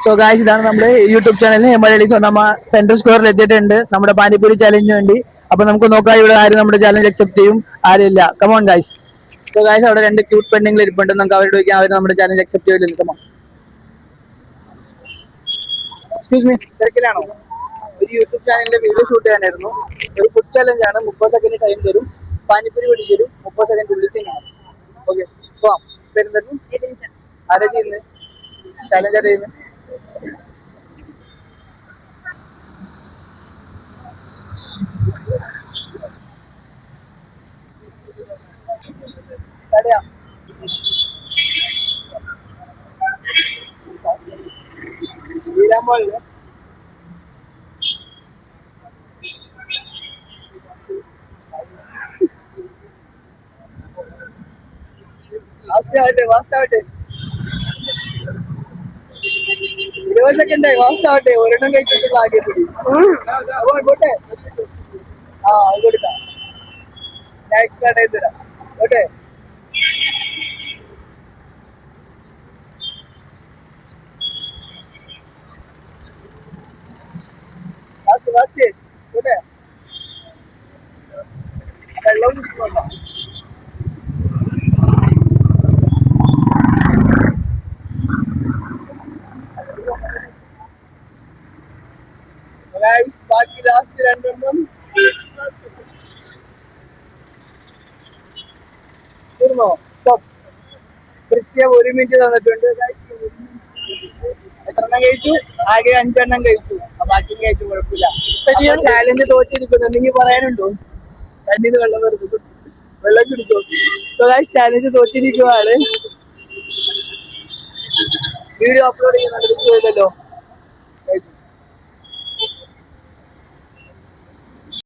So guys ഇതാണ് നമ്മുടെ YouTube ചാനലിൽ മലയാളി നമ്മ സെൻട്രൽ സ്ക്വയറിൽ എത്തിയിട്ടുണ്ട് നമ്മുടെ പാനിപ്പൂരി ചാലഞ്ചിന് വേണ്ടി. അപ്പൊ നമുക്ക് നോക്കാം ഇവിടെ ആരും നമ്മുടെ ചാലഞ്ച് അക്സെപ്റ്റ് ചെയ്യും ആരില്ല. Come on guys. സോ ഗായ്സ് അവിടെ രണ്ട് ക്യൂട്ട് പെണ്ണുങ്ങൾ ഇരിപ്പുണ്ട്. നമുക്ക് അവരോട് ചോദിക്കാം അവർ നമ്മുടെ ചാലഞ്ച് അക്സെപ്റ്റ് ചെയ്യില്ല. കമോൺ. എക്സ്ക്യൂസ് മീ, തിരക്കിലാണോ? ഒരു യൂട്യൂബ് ചാനലിന്റെ വീഡിയോ ഷൂട്ട് ചെയ്യാനായിരുന്നു. ഒരു ഫുഡ് ചാലഞ്ച് ആണ്. 30 സെക്കൻഡ് ടൈം തരും. പാനിപ്പൂരി പിടിച്ചു തരും. 30 സെക്കൻഡ് ഉള്ളിൽ തിന്നണം. ഓക്കെ, പോവാം. പേരെന്തായിരുന്നു? ആരാ ചെയ്യുന്നത്? ചാലഞ്ച് ആരാ ചെയ്യുന്നത്? വീരാൻ പോലെ ഫാസ്റ്റ് ആവട്ടെ 20 സെക്കൻഡ് ഫാസ്റ്റ് ആവട്ടെ. ഒരെണ്ണം കഴിച്ചിട്ടുള്ള ആദ്യം പോട്ടെ. ആ അത് കൊടുക്കാം. ഞാൻ എക്സ്ട്രാ ടൈം തരാം. ഓട്ടെ. ഫാസ്റ്റ് ഫാസ്റ്റ് ഓട്ടെ. വെള്ളം കുടിക്കുന്നുണ്ടോ? ബാക്കി ലാസ്റ്റ് രണ്ടെണ്ണം തീർന്നോ? സ്റ്റോപ്പ്. കൃത്യം 1 മിനിറ്റ് തന്നിട്ടുണ്ട്. എത്രണ്ണം കഴിച്ചു? ആകെ 5 എണ്ണം കഴിച്ചു. ബാക്കി കഴിച്ചു, കുഴപ്പമില്ല. ചാലഞ്ച് തോറ്റിരിക്കുന്നു. എന്തെങ്കിലും പറയാനുണ്ടോ? കണ്ണീന്ന് വെള്ളം വരുന്നു. വെള്ളം കുടിച്ചോ? സോ ഗൈസ് ചാലഞ്ച് തോറ്റിരിക്കുവാണ്. വീഡിയോ അപ്ലോഡ് ചെയ്യുന്നുണ്ട്.